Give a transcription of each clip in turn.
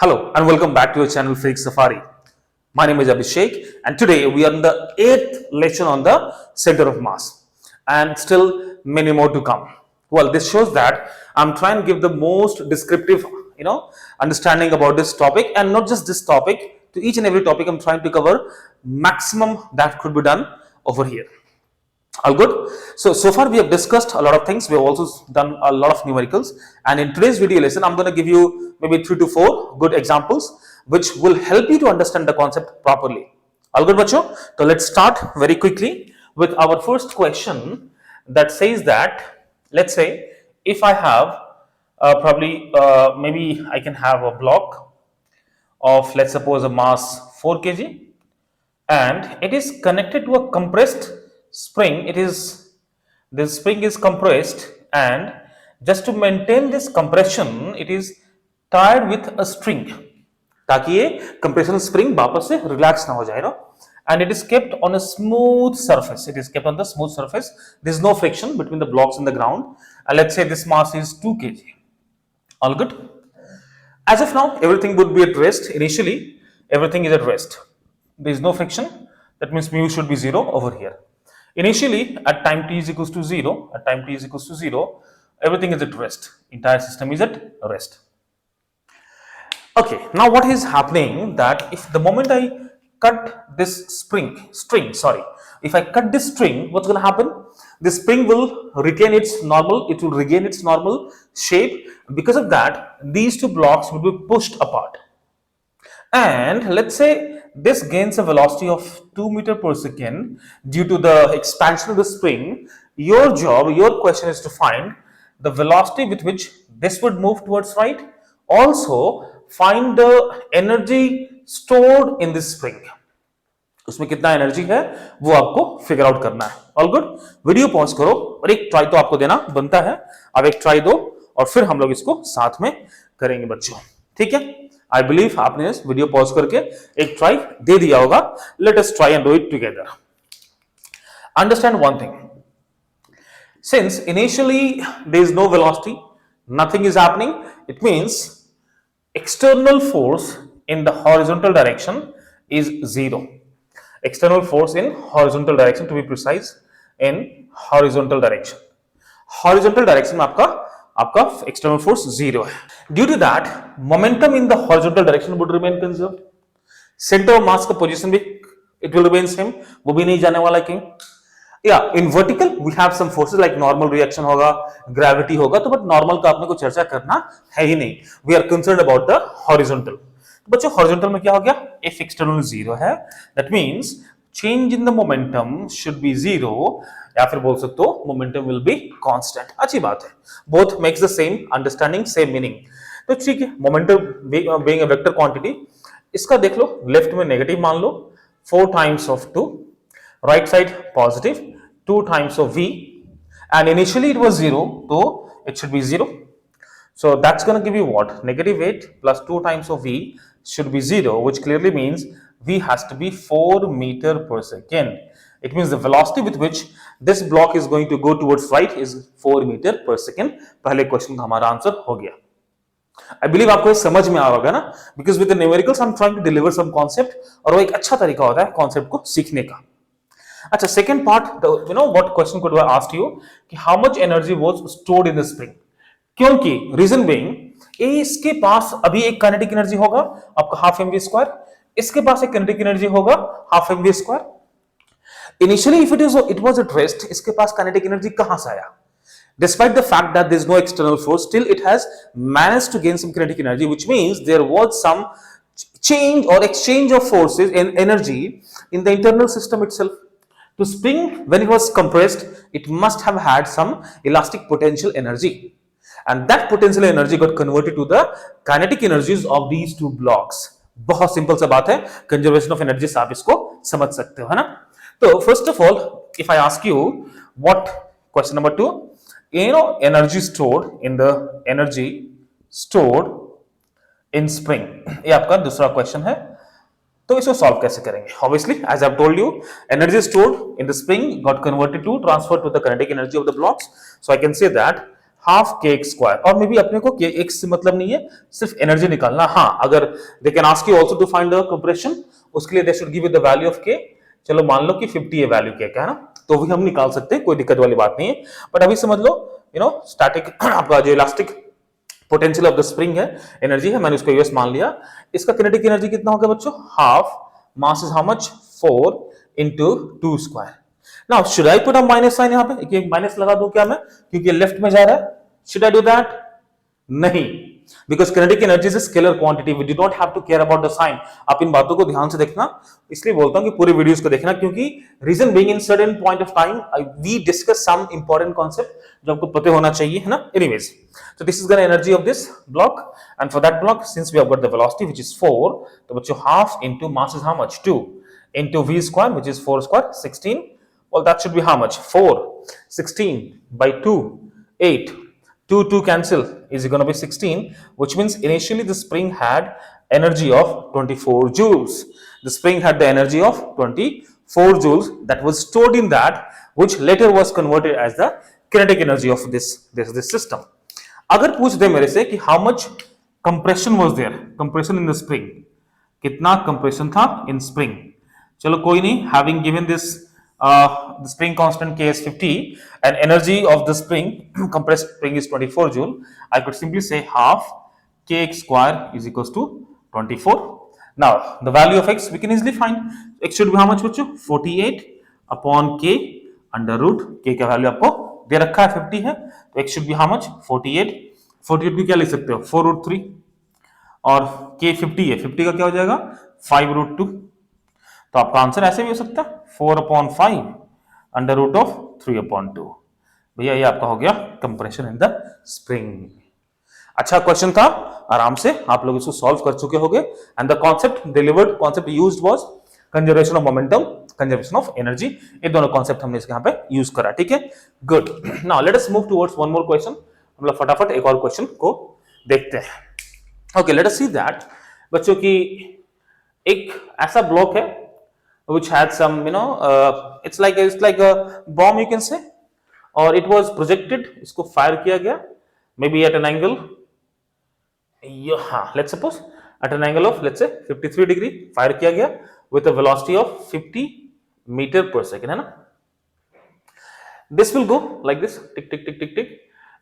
Hello and welcome back to your channel Freak Safari. My name is Abhishek and today we are in the 8th lesson on the center of mass and still many more to come. Well, this shows that I'm trying to give the most descriptive, understanding about this topic, and not just this topic. To each and every topic I'm trying to cover maximum that could be done over here. All good. So far we have discussed a lot of things. We have also done a lot of numericals, and in today's video lesson I'm going to give you maybe 3 to 4 good examples which will help you to understand the concept properly. All good, bacho? So let's start very quickly with our first question that says that, let's say if I have maybe I can have a block of, let's suppose, a mass 4 kg, and it is connected to a compressed spring. This spring is compressed, and just to maintain this compression it is tied with a string ताकि ये compression spring वापस से relax ना हो जाए ना, and it is kept on a smooth surface. It is kept on the smooth surface. There is no friction between the blocks and the ground, and let's say this mass is 2 kg. All good. As of now everything would be at rest. Initially everything is at rest. There is no friction. That means mu should be 0 over here. Initially at time t is equals to 0, everything is at rest. Entire system is at rest. Okay, now what is happening that if the moment I cut this if I cut this string, what's going to happen? This spring will regain its normal shape. Because of that, these two blocks will be pushed apart. And let's say this gains a velocity of 2 meter per second due to the expansion of the spring. Your question is to find the velocity with which this would move towards right. Also find the energy stored in this spring. उसमें कितना energy है वो आपको figure out करना है. All good. Video pause करो और एक ट्राई तो आपको देना बनता है. अब एक ट्राई दो और फिर हम लोग इसको साथ में करेंगे बच्चों. ठीक है? आई बिलीव आपने इस वीडियो पॉज करके एक ट्राई दे दिया होगा. Let us try and do it together. Understand one thing. Since initially there is no velocity, nothing is happening, it means external force in the horizontal direction is 0. External force in horizontal direction, to be precise, in horizontal direction. Horizontal direction में आपका external force 0 है. Due to that, momentum in the horizontal direction would remain conserved. Center of mass का position भी it will remain same, वो भी नहीं जाने वाला कहीं. Yeah, in vertical we have some forces like normal reaction होगा, gravity होगा, तो but normal का अपने को चर्चा करना है ही नहीं. We are concerned about the horizontal. बच्चों horizontal में क्या हो गया? If external 0 है, that means change in the momentum should be 0, या फिर बोल सकते हो momentum will be constant. अच्छी बात है. Both makes the same understanding, same meaning. तो ठीक है, momentum being a vector quantity, इसका देख लो, left में negative मान लो, 4 times of 2, right side positive, 2 times of v, and initially it was 0, so it should be 0. So that's going to give you what? Negative 8 plus 2 times of v should be 0, which clearly means v has to be 4 meter per second. It means the velocity with which this block is going to go towards right is 4 meter per second. पहले question का हमारा answer हो गया. I believe आपको ये समझ में आ रहा होगा ना, because with the numericals I'm trying to deliver some concept, और वो एक अच्छा तरीका होता है concept को सीखने का. अच्छा, second part, what question could I ask you कि how much energy was stored in the spring? क्योंकि रीजन बीइंग इसके पास अभी एक काइनेटिक एनर्जी होगा आपका हाफ एम वी स्क्वायर, इसके पास एक काइनेटिक एनर्जी होगा half M V square. Initially if it was at rest, इसके पास काइनेटिक एनर्जी कहां से आया? Despite the fact that there is no external force, still it has managed to gain some kinetic energy, which means there was some change or exchange of forces and energy in the internal system itself. To spring, when it was compressed, it must have had some elastic potential energy. And that potential energy got converted to the kinetic energies of these two blocks. बहुत simple सा बात है. Conservation of energy आप इसको समझ सकते हो, है ना? तो first of all if I ask you what, question number 2, energy stored in spring, ये आपका दूसरा क्वेश्चन है. तो इसको सॉल्व कैसे करेंगे? Obviously as I have told you, energy stored in the spring got converted to transfer to the kinetic energy of the blocks. So I can say that half K X square, और may be अपने को के x से मतलब नहीं है, सिर्फ energy निकालना। हाँ, अगर they can ask you also to find the compression, उसके लिए they should give you the value of K. चलो मान लो कि 50 है वैल्यू के का, है ना, तो भी हम निकाल सकते हैं, कोई दिक्कत वाली बात नहीं है। बट अभी समझ लो स्टैटिक आपका जो elastic potential of the spring है, एनर्जी है, मैंने उसको यूएस मान लिया। इसका किनेटिक एनर्जी कितना हो गया बच्चों, half mass is how much 4 into 2 square. Now should I put a minus sign यहां पे, एक माइनस लगा दूं क्या मैं, क्योंकि लेफ्ट में जा रहा है। Should I do that? नहीं, because kinetic energy is a scalar quantity, we do not have to care about the sign. आप इन बातों को ध्यान से देखना, इसलिए बोलता हूं कि पूरी वीडियोस को देखना, क्योंकि reason being in certain point of time we discuss some important concept जो आपको पता होना चाहिए, है ना। Anyways, so this is the energy of this block, and for that block since we have got the velocity which is 4, तो बच्चों half into mass is how much 2 into v square which is 4 square 16, well that should be how much 4 16 by 2 8, 2 cancel is going to be 16, which means initially the spring had energy of 24 joules. The spring had the energy of 24 joules that was stored in that, which later was converted as the kinetic energy of this system. अगर पूछ दे मेरे से कि how much compression was there, compression in the spring, कितना compression था in spring, चलो कोई नहीं, having given this the spring constant k is 50 and energy of the spring compressed spring is 24 joule, I could simply say half kx square is equals to 24. Now the value of x we can easily find, x should be how much बच्चों 48 upon k under root k का value आपको दे रखा है 50 है, तो x should be how much 48, 48 भी क्या लिख सकते हो 4 रूट 3, और k 50 है, 50 का क्या हो जाएगा 5 रूट 2, तो आपका आंसर ऐसे भी हो सकता है 4/5 अंडर रूट ऑफ 3/2। भैया ये आपका हो गया कंप्रेशन इन द स्प्रिंग। अच्छा क्वेश्चन था, आराम से आप लोग इसको सॉल्व कर चुके होंगे, and the concept delivered, concept used was conservation of momentum, conservation of energy, ये दोनों कॉन्सेप्ट हमने इसके यहाँ पे यूज करा, ठीक है, good. Now let us move towards one more question, हम लोग फटाफट एक और क्वेश्चन को देखते हैं। Okay, let us see that बच्चों की एक ऐसा ब्लॉक है which had some it's like a bomb you can say, or it was projected, इसको फायर किया गया maybe at an angle, let's suppose at an angle of let's say 53 degree fire किया गया with a velocity of 50 meter per second, है ना। This will go like this, tick tick tick tick tick,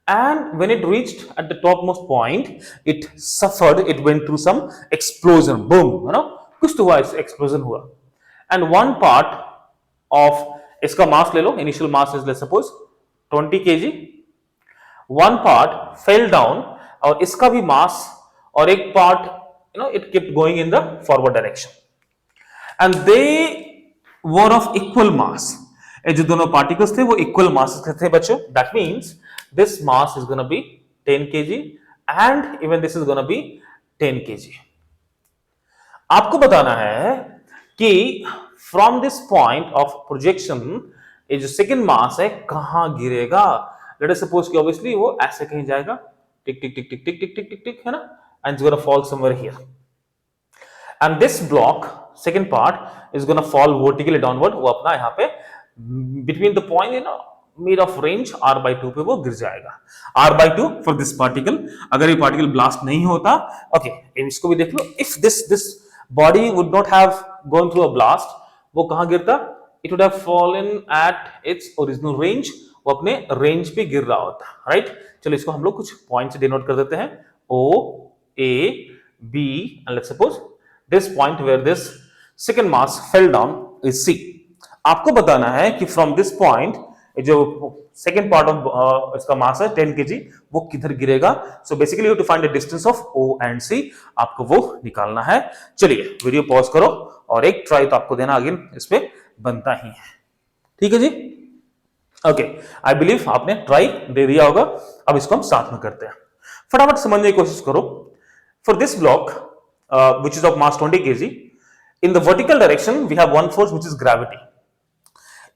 and when it reached at the topmost point it suffered, it went through some explosion, boom, कुछ तो हुआ, explosion हुआ, and one part of इसका मास ले लो, initial mass is let's suppose 20 kg, one part fell down, और इसका भी मास, और एक part it kept going in the forward direction, and they were of equal mass, ये जो दोनों particles थे वो equal mass के थे बच्चों, that means this mass is gonna be 10 kg and even this is gonna be 10 kg। आपको बताना है कि from this point of projection ये जो सेकंड मास है कहां गिरेगा। लेट अस सपोज कि ऑब्वियसली वो ऐसे कहीं जाएगा, टिक टिक टिक टिक टिक टिक टिक टिक टिक, है ना, and it's gonna fall somewhere here, and this block second part is gonna fall vertically downward, वो अपना यहाँ पे between the point mid of range r/2 पे वो गिर जाएगा। r/2 फॉर दिस पार्टिकल, अगर ये पार्टिकल ब्लास्ट नहीं होता, ओके इसको भी देख लो, if this body would not have gone through a blast, वो कहां गिरता, it would have fallen at its original range, वो अपने रेंज पे गिर रहा होता, राइट। चलो इसको हम लोग कुछ पॉइंट से डिनोट कर देते हैं, O A B, and let's suppose this point where this second mass fell down is C। आपको बताना है कि from this point जो सेकेंड पार्ट ऑफ इसका मास है 10 kg, वो किधर गिरेगा। So basically you to find the distance of O and C, आपको वो निकालना है। चलिए वीडियो पॉज करो और एक ट्राई तो आपको देना अगेन इस पे बनता ही है, ठीक है जी। ओके, आई बिलीव आपने ट्राई दे दिया होगा, अब इसको हम साथ में करते हैं, फटाफट समझने की कोशिश करो। For this block which is of mass 20 kg, in the vertical direction we have one force which is gravity.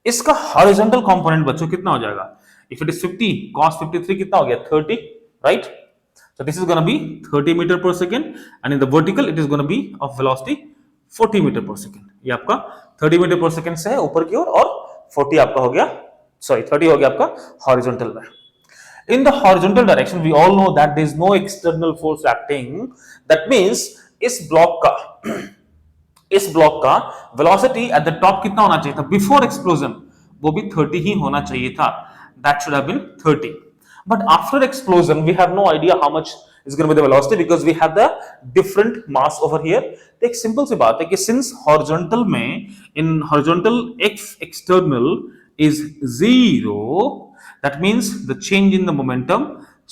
इसका हॉरिजॉन्टल कंपोनेंट बच्चों कितना हो जाएगा, इफ इट इज 50 cos 53 कितना हो गया 30, right. So this is gonna be 30 metre per second, and in the vertical it is gonna be of velocity 40 metre per second. ये आपका 30 मीटर पर सेकेंड से है ऊपर की ओर, और 40 आपका हो गया, सॉरी 30 हो गया आपका हॉरिजॉन्टल में। In the horizontal direction, we all know that there is no external force acting. That means इस ब्लॉक का वेलोसिटी एट द टॉप कितना होना चाहिए था बिफोर एक्सप्लोजन, वो भी 30 ही होना चाहिए था. That should have been 30. But after explosion, we have no idea how much is going to be the velocity because we have the different mass over here. तो एक सिंपल सी बात है कि since horizontal में in horizontal x external is zero, that means the change in the momentum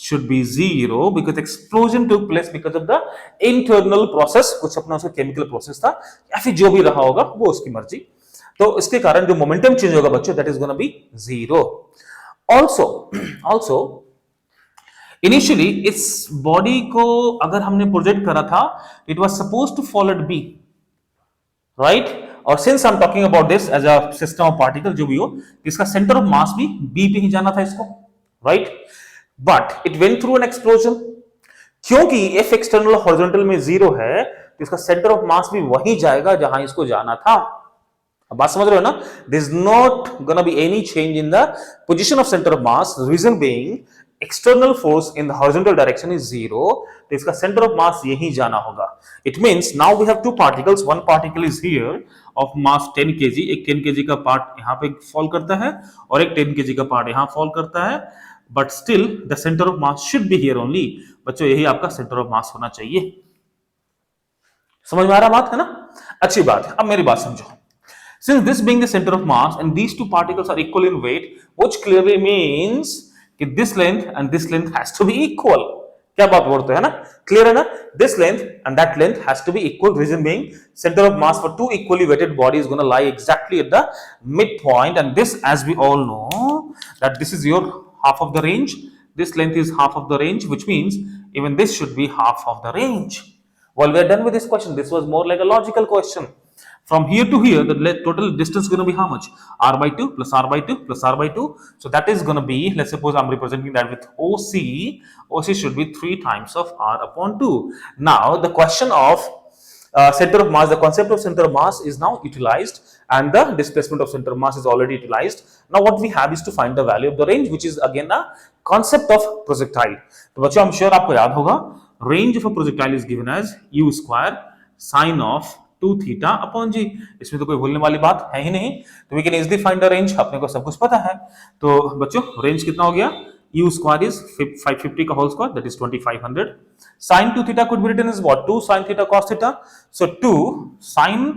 should be zero because explosion took place because of the internal process. कुछ अपना उसका chemical process था या फिर जो भी रहा होगा वो उसकी मर्जी. तो इसके कारण जो मोमेंटम चेंज होगा बच्चों, that is going to be zero. Also initially इस बॉडी को अगर हमने प्रोजेक्ट करा था, it was suppose to follow at B, right. और since I am talking about this as a system of particle, जो भी हो, इसका सेंटर ऑफ मास भी बी पे ही जाना था इसको, right. But it went through an explosion. क्योंकि एफ एक्सटर्नल हॉरिजॉन्टल में जीरो है, तो इसका सेंटर ऑफ मास भी वही जाएगा जहां इसको जाना था. अब बात समझ रहे हो ना. This is not gonna be any change in the position of centre of mass, reason being external force in the horizontal direction is zero, तो इसका center of mass यही जाना होगा. It means now we have two particles. One particle is here of mass 10 kg. एक 10 kg का part यहाँ पे fall करता है और एक 10 kg का पार्ट यहाँ फॉल करता है. But still the center of mass should be here only. बच्चों यही आपका center of mass होना चाहिए. समझ में आ रहा बात है ना. अच्छी बात है. अब मेरी बात समझो. Since this being the center of mass and these two particles are equal in weight, which clearly means कि this length and this length has to be equal. क्या बात बोलते हैं ना. क्लियर है ना. This length and that length has to be equal. Reason being center of mass for two equally weighted bodies is going to lie exactly at the midpoint, and this, as we all know, that this is your half of the range. This length is half of the range, which means even this should be half of the range. Well, we are done with this question. This was more like a logical question. From here to here, the total distance is going to be how much? R by 2 plus R by 2 plus R by 2. So that is going to be, let's suppose I'm representing that with OC. OC should be 3 times of R upon 2. Now, the question of center of mass, the concept of center of mass is now utilized, and the displacement of center of mass is already utilized. Now, what we have is to find the value of the range, which is again a concept of projectile. तो बच्चों, I'm sure आपको याद होगा, range of a projectile is given as u square sine of 2 theta upon g. इसमें तो कोई भूलने वाली बात है ही नहीं. तो we can easily find the range. अपने को सब कुछ पता है. तो बच्चों रेंज कितना हो गया? u स्क्वायर इज 550 का whole square, that is 2500. sin 2 theta could be written is what? 2 sin theta cos theta. So 2 sin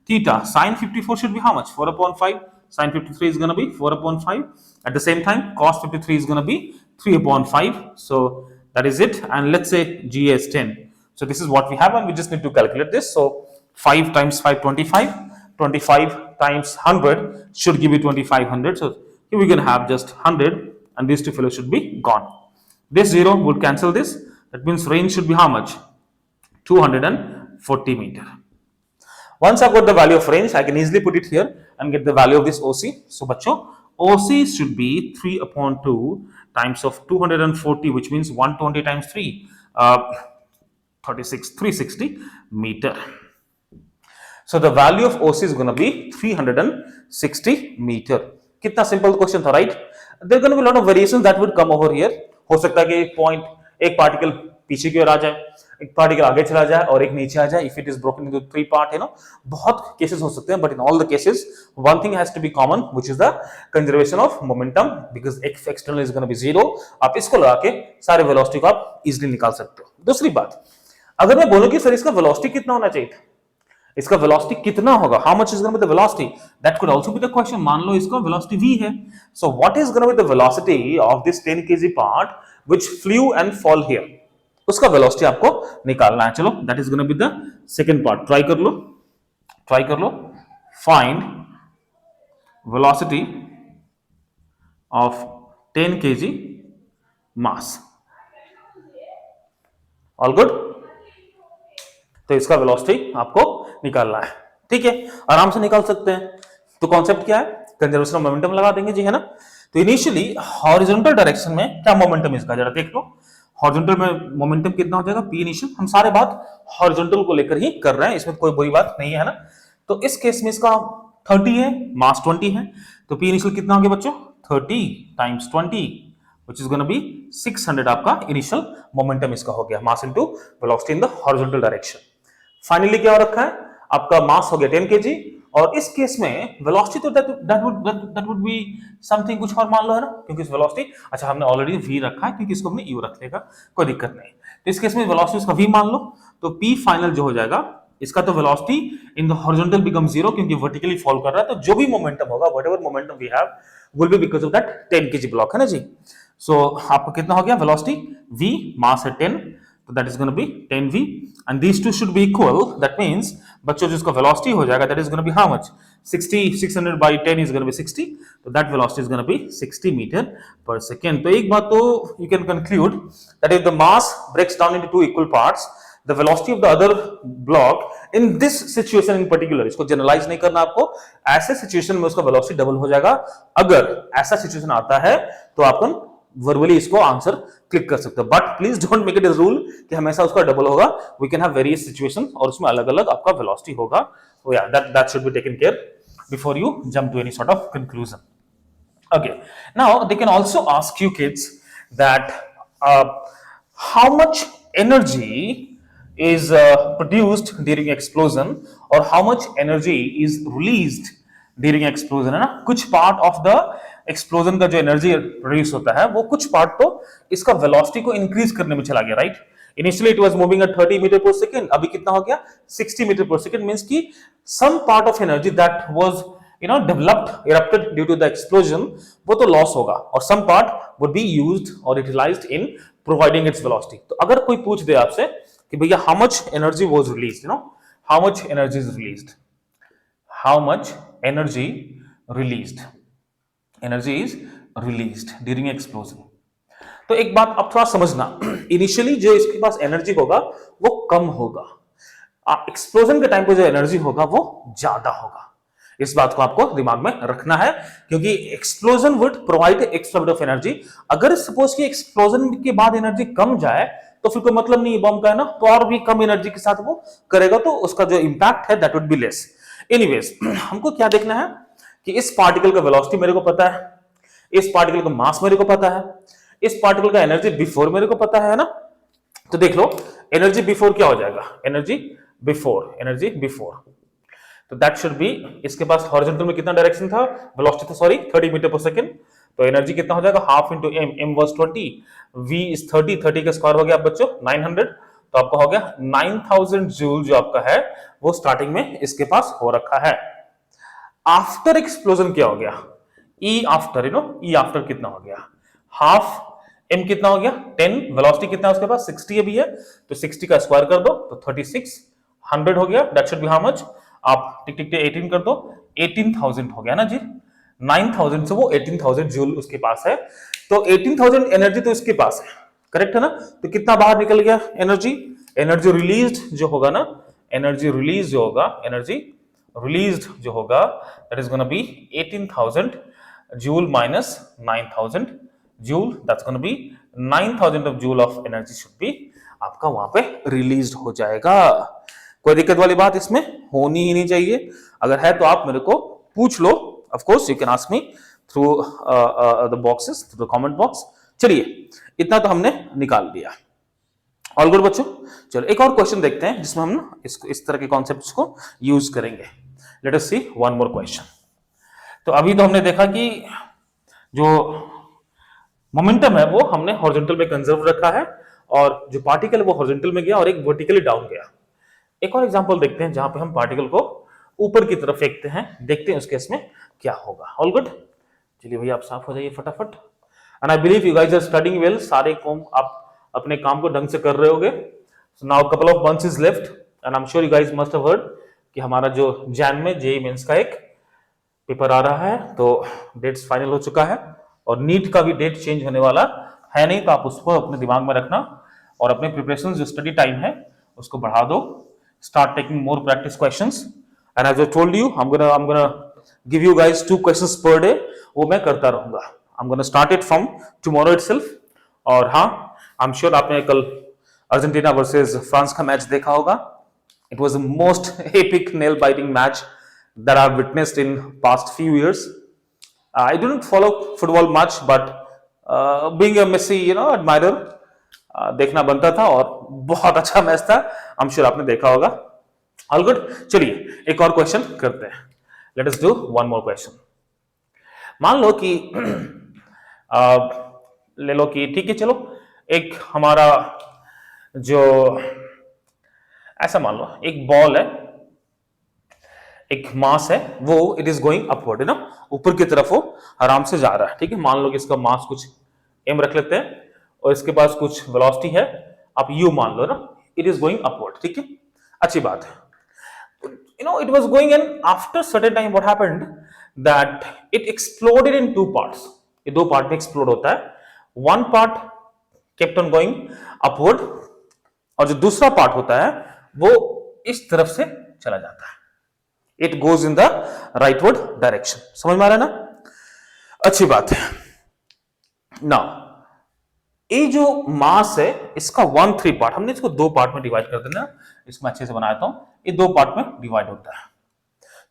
theta sin 54 should be how much? 4 upon 5. sin 53 is going to be 4 upon 5. At the same time cos 53 is going to be 3 upon 5. So that is it. And let's say g is 10. So this is what we have, and we just need to calculate this. So 5 times 5, 25. 25 times 100 should give you 2500. So here we can have just 100, and these two fellows should be gone. This 0 would cancel this. That means range should be how much? 240 meter. Once I've got the value of range, I can easily put it here and get the value of this OC. So bachcho, OC should be 3 upon 2 times of 240, which means 120 times 3, 360 meter. So the value of OC is going to be 360 meter. कितना simple question था, right. There gonna be lot of variations that would come over here. हो सकता है कि एक particle पीछे की ओर आ जाए, एक पार्टिकल आगे चला जाए और एक नीचे आ जाए. If it is broken into 3 part, बहुत केसेस हो सकते हैं. But in all the cases one thing has to be common, which is the conservation of momentum, because x external is gonna be 0. आप इसको लगा के सारे वेलोसिटी को आप इजीली निकाल सकते हो. दूसरी बात, अगर मैं बोलूं कि सर इसका वेलोसिटी कितना होना चाहिए था, इसका वेलोसिटी कितना होगा, how much is gonna be the velocity, that could also be the question. मान लो इसका वेलोसिटी v है. So what is gonna be the velocity of this 10 kg part which flew and fall here, उसका velocity आपको निकालना है. चलो, that is gonna be the second part. Try कर लो. Find velocity of 10 kg mass. All good. तो इसका velocity आपको निकालना है. ठीक है, आराम से निकाल सकते हैं. तो कॉन्सेप्ट क्या है? कंजर्वेशन ऑफ मोमेंटम लगा देंगे जी, है ना. तो इनिशियली हॉरिजॉन्टल डायरेक्शन में क्या मोमेंटम इसका जरा देख लो. हॉरिजॉन्टल में मोमेंटम कितना हो जाएगा? P initial. हम सारे बात हॉरिजॉन्टल को लेकर ही कर रहे हैं, इसमें कोई बुरी बात नहीं है ना. तो इस केस में इसका 30 है, मास 20 है. तो पी इनिशियल कितना हो गया बच्चों? 30 times 20 which is going to be 600 आपका इनिशियल मोमेंटम इसका हो गया, mass into velocity in the horizontal direction. Finally क्या हो रखा है आपका, मास हो गया 10 kg, और इस केस में वेलोसिटी तो दैट वुड बी समथिंग कुछ और मान लो है ना, क्योंकि इस वेलोसिटी, अच्छा हमने ऑलरेडी v रखा है क्योंकि इसको हमने u रख लेगा, कोई दिक्कत नहीं। तो इस केस में वेलोसिटी उसका v मान लो, तो p फाइनल जो हो जाएगा इसका, तो velocity in the horizontal become 0 क्योंकि वर्टिकली फॉल कर रहा है, तो जो भी मोमेंटम होगा, whatever momentum we have will be because of that 10 kg block, है ना जी। सो आपका कितना हो गया वेलोसिटी v, मास है 10, तो that is gonna be 10v, and these two should be equal, that means बच्चों जिसका वेलोसिटी हो जाएगा that is gonna be how much, 600 by 10 is going to be 60, तो that velocity is going to be 60 meter per second। तो एक बात तो you can conclude that if the mass breaks down into two equal parts, the velocity of the other block in this situation in particular, इसको generalise नहीं करना आपको, ऐसे situation में उसका velocity डबल हो जाएगा। अगर ऐसा सिचुएशन आता है तो आप वर्बली इसको आंसर क्लिक कर सकते हो, but please don't make it as rule कि हमेशा उसका डबल होगा। We can have various situation और उसमें अलग अलग आपका वेलोसिटी होगा। So yeah, that should be taken care before you jump to any sort of conclusion. Okay, now they can also ask you kids that how much energy is produced during explosion or how much energy is released during explosion, है ना। कुछ part of the explosion का जो energy produce होता है वो कुछ part तो इसका वेलोसिटी को इंक्रीज करने में चला गया, right. Initially it was moving at 30 meter per second, अभी कितना हो गया 60 meter per second, means कि some part of energy that was developed erupted due to the explosion वो तो लॉस होगा, और some part would be used or utilized in providing its velocity। तो अगर कोई पूछ दे आपसे कि भैया how much energy was released, how much energy is released, how much energy is released during explosion, तो एक बात अब थोड़ा समझना, इनिशियली जो इसके पास एनर्जी होगा वो कम होगा, एक्सप्लोजन के टाइम पे जो एनर्जी होगा वो ज्यादा होगा। इस बात को आपको दिमाग में रखना है, क्योंकि explosion would provide extra bit of energy. अगर सपोज कि एक्सप्लोजन के बाद एनर्जी कम जाए तो फिर कोई मतलब नहीं बम का, है ना, तो और भी कम एनर्जी के साथ वो करेगा, तो उसका जो इंपैक्ट है that would be less. Anyways, हमको क्या देखना है कि इस पार्टिकल का वेलोसिटी मेरे को पता है, इस पार्टिकल का मास मेरे को पता है, इस पार्टिकल का एनर्जी बिफोर मेरे को पता है ना। तो देख लो एनर्जी बिफोर क्या हो जाएगा, एनर्जी बिफोर, तो दैट शुड बी, इसके पास हॉरिजॉन्टल में कितना डायरेक्शन था, वेलोसिटी था सॉरी 30 मीटर पर सेकंड, तो एनर्जी कितना हो जाएगा half into m was 20, v is 30 का स्क्वायर हो गया बच्चों 900, तो आपका हो गया 9000 जूल जो आपका है वो स्टार्टिंग में इसके पास हो रखा है। आफ्टर एक्सप्लोजन क्या हो गया, E आफ्टर, E आफ्टर कितना हो गया, हाफ m कितना हो गया 10, वेलोसिटी कितना है उसके पास 60 अभी है, तो 60 का स्क्वायर कर दो तो 3600 हो गया, that should be how much, आप टिक टिक टिक 18 कर दो, 18000 हो गया ना जी। 9000 से वो 18000 जूल उसके पास है, तो 18000 एनर्जी तो इसके पास है, करेक्ट है ना। तो कितना बाहर निकल गया एनर्जी रिलीज्ड जो होगा ना, एनर्जी रिलीज जो होगा that is gonna B 18000 joule minus 9000 joule, that's gonna be 9000 of joule of energy should be आपका वहां पे रिलीज्ड हो जाएगा। कोई दिक्कत वाली बात इसमें होनी ही नहीं चाहिए, अगर है तो आप मेरे को पूछ लो, of course you can ask me through the boxes, through the comment box. चलिए इतना तो हमने निकाल दिया, ऑल गुड बच्चों। चलो एक और क्वेश्चन देखते हैं जिसमें हम इसको इस तरह के कॉन्सेप्ट्स को यूज करेंगे। लेट अस सी वन मोर क्वेश्चन। तो अभी तो हमने देखा कि जो मोमेंटम है वो हमने हॉरिजॉन्टल में कंजर्व रखा है, और जो पार्टिकल है वो हॉरिजॉन्टल में गया और एक वर्टिकली डाउन गया। एक और एग्जांपल देखते हैं जहां पे हम पार्टिकल को ऊपर की तरफ फेंकते हैं, देखते हैं उस केस में क्या होगा। ऑल गुड, चलिए भैया आप साफ हो जाइए फटाफट। And I believe you guys are studying well, सारे काम आप अपने काम को ढंग से कर रहे होगे। So now couple of months is left and I am sure you guys must have heard कि हमारा जो जैन में जेईई मेंस का एक पेपर आ रहा है, तो डेट्स फाइनल हो चुका है और नीट का भी डेट चेंज होने वाला है नहीं, तो आप उसको अपने दिमाग में रखना और अपने प्रिपरेशन जो स्टडी टाइम है उसको बढ़ा दो। Start taking more practice questions, and as I told you I'm gonna give you guys 2 questions per day, वो मैं करता रहूंगा। I'm gonna start it from tomorrow itself। और हाँ, I'm sure आपने कल अर्जेंटीना वर्सेस फ्रांस का मैच देखा होगा। It was the most epic nail biting match that I've witnessed in past few years। I didn't follow football much, but being a Messi admirer, देखना बनता था और बहुत अच्छा मैच था। आई एम श्योर आपने देखा होगा। ऑल गुड, चलिए एक और क्वेश्चन करते हैं। Let us do one more question. मान लो कि ले लो कि ठीक है, चलो एक हमारा जो ऐसा मान लो एक बॉल है, एक मास है, वो इट इज गोइंग अपवर्ड, है ना, ऊपर की तरफ वो आराम से जा रहा है। ठीक है, मान लो कि इसका मास कुछ एम रख लेते हैं और इसके पास कुछ वेलोसिटी है, आप यू मान लो ना, इट इज गोइंग अपवर्ड। ठीक है, अच्छी बात है। It was going, and after certain time what happened that it exploded in two parts. ये दो पार्ट में एक्सप्लोड होता है। one part kept on going upward और जो दूसरा पार्ट होता है वो इस तरफ से चला जाता है। It goes in the rightward direction. समझ में आ रहा है ना? अच्छी बात है। Now ये जो मास है इसका 1/3 पार्ट, हमने इसको दो पार्ट में डिवाइड कर देना, इसको अच्छे से बनाता हूं, ये दो पार्ट में डिवाइड होता है।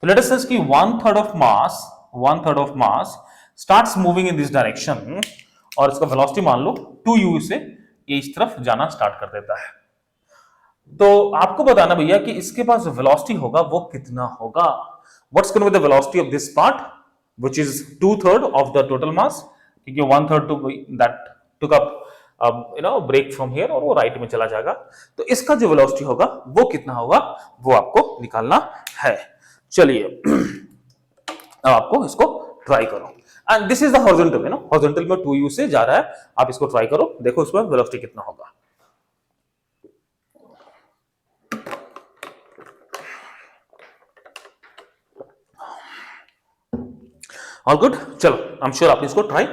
तो लेट अस से कि 1/3 of mass starts moving in this direction और इसका वेलोसिटी मान लो 2u से ये इस तरफ जाना स्टार्ट कर देता है। तो आपको बताना भैया कि इसके पास जो वेलोसिटी होगा वो कितना होगा। What's going to be the velocity of this part which is 2/3 of the total mass, क्योंकि 1/3 to that took up break from here और वो राइट में चला जाएगा। तो इसका जो वेलोसिटी होगा वो कितना होगा वो आपको निकालना है। चलिए अब आपको इसको ट्राई करो। And this is the horizontal, horizontal में 2u से जा रहा है, आप इसको ट्राई करो, देखो उसमें वेलोसिटी कितना होगा। ऑल गुड, चलो आई एम श्योर आपने इसको ट्राई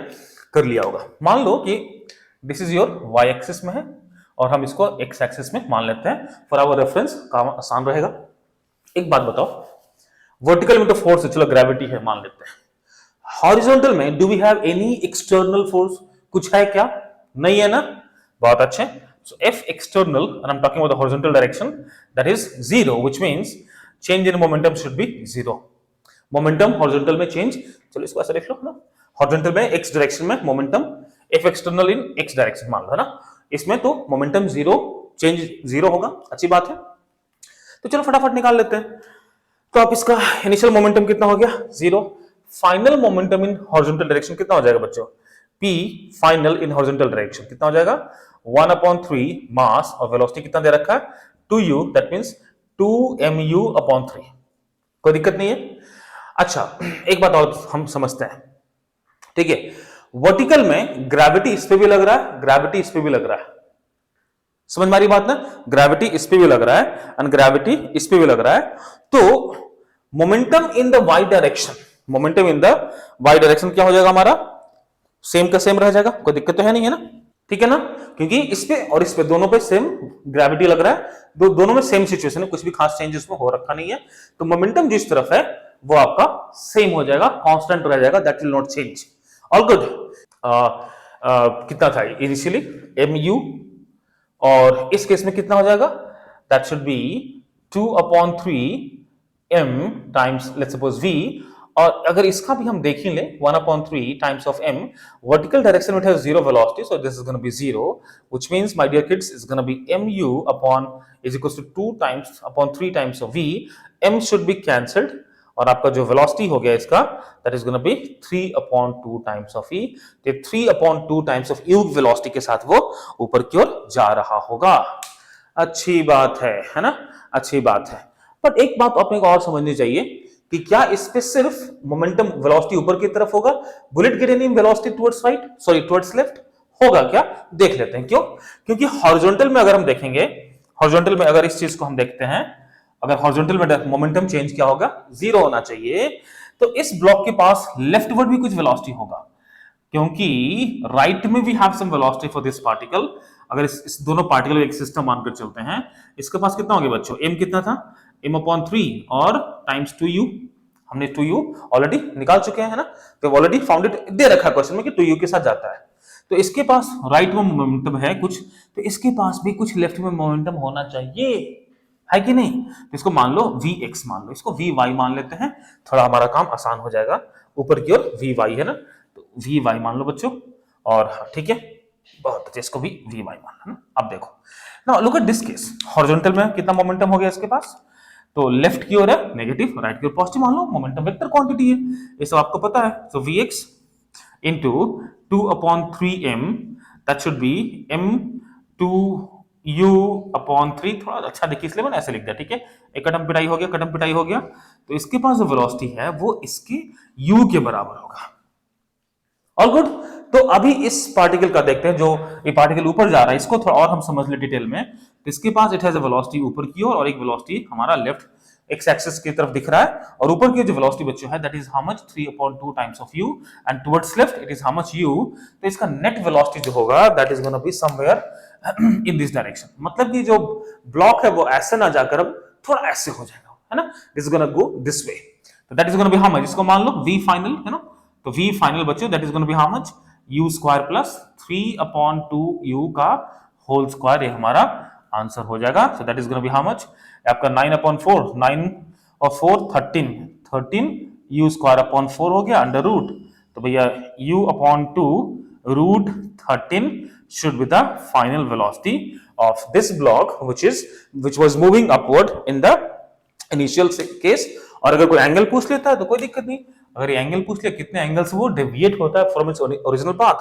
कर लिया होगा। मान लो कि this is your y axis में है और हम इसको x एक्सिस में मान लेते हैं फॉर आवर रेफरेंस, काम आसान रहेगा। एक बात बताओ, वर्टिकल में तो फोर्स है, चलो ग्रेविटी है मान लेते हैं। हॉरिजॉन्टल में do we have any external force, कुछ है क्या? नहीं है ना, बहुत अच्छे। So F external and I'm talking about the horizontal direction, that is 0, which means change in momentum should be 0. Momentum horizontal में चेंज, चलो इसको ऐसा लिख लो ना, हॉरिजॉन्टल में x डायरेक्शन में मोमेंटम F एक्सटर्नल इन x डायरेक्शन मान लो, है ना, इसमें तो मोमेंटम 0, चेंज 0 होगा, अच्छी बात है। तो चलो फटाफट निकाल लेते हैं। तो आप इसका इनिशियल मोमेंटम कितना हो गया 0, final momentum in horizontal direction कितना हो जाएगा बच्चों, P final in horizontal direction कितना हो जाएगा 1/3 मास और वेलोसिटी कितना दे रखा है 2u, दैट मींस 2mu/3। कोई दिक्कत नहीं है। अच्छा एक बात और हम समझते हैं, ठीक है, वर्टिकल में ग्रेविटी इस पे भी लग रहा है, ग्रेविटी इस पे भी लग रहा है, समझ में आ रही बात ना, ग्रेविटी इस पे भी लग रहा है एंड ग्रेविटी इस पे भी लग रहा है। तो momentum in the Y direction, momentum in the Y direction क्या हो जाएगा हमारा, सेम का सेम रह जाएगा, कोई दिक्कत तो है नहीं, है ना, ठीक है ना, क्योंकि इस पे और इस पे दोनों पे सेम ग्रेविटी लग रहा है, दोनों में सेम सिचुएशन है, कुछ भी खास चेंज इसमें हो रखा नहीं है। तो मोमेंटम जिस तरफ है वो आपका सेम हो जाएगा, कांस्टेंट रह जाएगा, that will not change. All good. कितना था इनिशियली mu और इस केस में कितना हो जाएगा, that should be 2/3 m times let's suppose v, और अगर इसका भी हम देख ही ले 1/3 times of m, vertical direction में has zero velocity, so this is going to be 0, which means my dear kids is going to be mu upon is equals to 2/3 times of v, m should be cancelled और आपका जो velocity हो गया इसका that is gonna B 3/2 times of e, तो 3/2 times of u velocity के साथ वो ऊपर की ओर जा रहा होगा। अच्छी बात है ना, अच्छी बात है। बट एक बात अपने को और समझनी चाहिए कि क्या इस पे सिर्फ मोमेंटम वेलोसिटी ऊपर की तरफ होगा, bullet get any velocity towards right, sorry towards left होगा क्या, देख लेते हैं। क्यों? क्योंकि हॉरिजॉन्टल में अगर हम देखेंगे, हॉरिजॉन्टल में अगर इस चीज को हम देखते हैं, अगर हॉरिजॉन्टल में मोमेंटम चेंज क्या होगा 0 होना चाहिए, तो इस ब्लॉक के पास लेफ्टवर्ड भी कुछ वेलोसिटी होगा, क्योंकि राइट में we have some velocity for this particle. अगर इस दोनों पार्टिकल एक सिस्टम मानकर चलते हैं, इसके पास कितना हो गया बच्चों, m कितना था m/3 और टाइम्स 2u, हमने 2u ऑलरेडी निकाल चुके हैं, है ना, तो ऑलरेडी फाउंड इट दे रखा क्वेश्चन में कि 2u के साथ जाता है। तो इसके पास राइट में मोमेंटम है कुछ, तो इसके पास भी कुछ लेफ्ट में मोमेंटम होना चाहिए, है कि नहीं। तो इसको मान लो vx मान लो, इसको vy मान लेते हैं, थोड़ा हमारा काम आसान हो जाएगा, ऊपर की ओर vy है ना, तो vy मान लो बच्चों, और ठीक है, बहुत अच्छे, इसको भी v/1 है ना। अब देखो now look at this case, horizontal में कितना मोमेंटम हो गया इसके पास, तो लेफ्ट की ओर है नेगेटिव, राइट की ओर पॉजिटिव मान लो, मोमेंटम वेक्टर क्वांटिटी है, ये सब आपको पता है। सो vx into 2/3m, that should be m2u/3, थोड़ा अच्छा देखिए इसलिए मैंने ऐसे लिख दिया, ठीक है। एक कदम पिटाई हो गया, कदम पिटाई हो गया, तो इसके पास जो वेलोसिटी है वो इसके u के बराबर होगा। All good. तो अभी इस पार्टिकल का देखते हैं, जो ये पार्टिकल ऊपर जा रहा है, इसको थोड़ा और हम समझ ले डिटेल में। तो इसके पास इट हैज अ वेलोसिटी ऊपर की ओर, और एक वेलोसिटी हमारा लेफ्ट एक्स एक्सिस की तरफ दिख रहा है, और ऊपर की जो वेलोसिटी बच्चों है that is how much 3/2 times of u, and towards left it is how much u। तो इसका नेट वेलोसिटी जो होगा that is gonna be somewhere in this direction, मतलब कि जो ब्लॉक है वो ऐसे ना जाकर अब थोड़ा ऐसे हो जाएगा, है ना, this is gonna go this way. तो that is gonna be how much, इसको मान लो v फाइनल, है ना। तो v फाइनल बच्चों that is gonna be how much, u square plus 3/2u का होल स्क्वायर, ये हमारा आंसर हो जाएगा। So that is gonna be how much, आपका 9/4, 9 और 4 13 u स्क्वायर अपॉन 4 हो गया अंडर रूट, तो भैया u/2 root 13 should be the final velocity of this block which was moving upward in the initial case। और अगर कोई एंगल पूछ लेता है तो कोई दिक्कत नहीं, अगर ये एंगल पूछ ले कितने एंगल से वो डेविएट होता है फ्रॉम इट्स ओरिजिनल पाथ,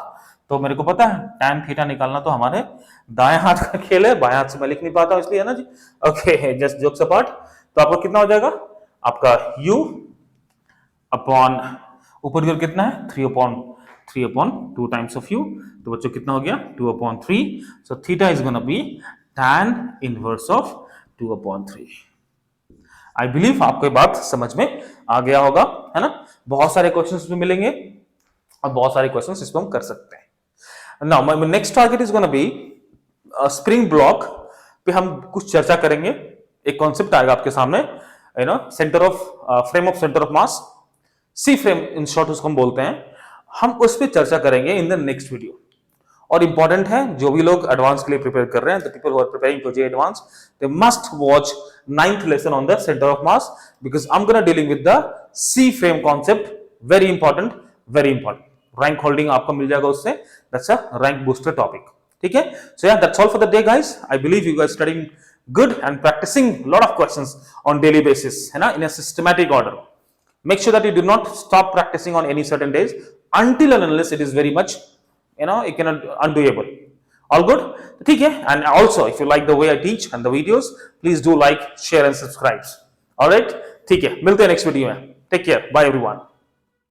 तो मेरे को पता है tan थीटा निकालना तो हमारे दाएं हाथ का खेल है, बाएं हाथ से मैं लिख नहीं पाता हूं, इसलिए है ना जी। ओके, जस्ट जोक्स अपार्ट, तो आपका कितना हो जाएगा, आपका u अपॉन ऊपर की ओर कितना है 3/2 टाइम्स ऑफ u, तो बच्चों कितना हो गया 2/3। So theta is gonna B tan inverse of 2/3। I believe आपको ये बात समझ में आ गया होगा, है ना। बहुत सारे क्वेश्चंस भी मिलेंगे और बहुत सारे क्वेश्चंस इस पर हम कर सकते हैं। Now my next target is gonna B spring block पे हम कुछ चर्चा करेंगे। एक कॉन्सेप्ट आएगा आपके सामने, you know, centre of frame of centre of mass, C frame in short उसको हम बोलते हैं, हम उस पर चर्चा करेंगे इन द नेक्स्ट वीडियो। और इंपॉर्टेंट है, जो भी लोग एडवांस के लिए प्रिपेयर कर रहे हैं, the people who are preparing for J advance, they must watch 9th lesson on the centre of mass, because I am gonna dealing with the C frame concept, very important, very important. Rank holding आपको मिल जाएगा उससे, that's a rank booster topic, ठीक है। So yeah that's all for the day guys, I believe you guys studying good and practicing lot of questions on daily basis, है ना, in a systematic order. Make sure that you do not stop practicing on any certain days until and unless it is very much, you know, it cannot undoable. All good? ठीक है। And also if you like the way I teach and the videos, please do like, share and subscribe. All right? ठीक है, मिलते हैं next video में। Take care. Bye everyone.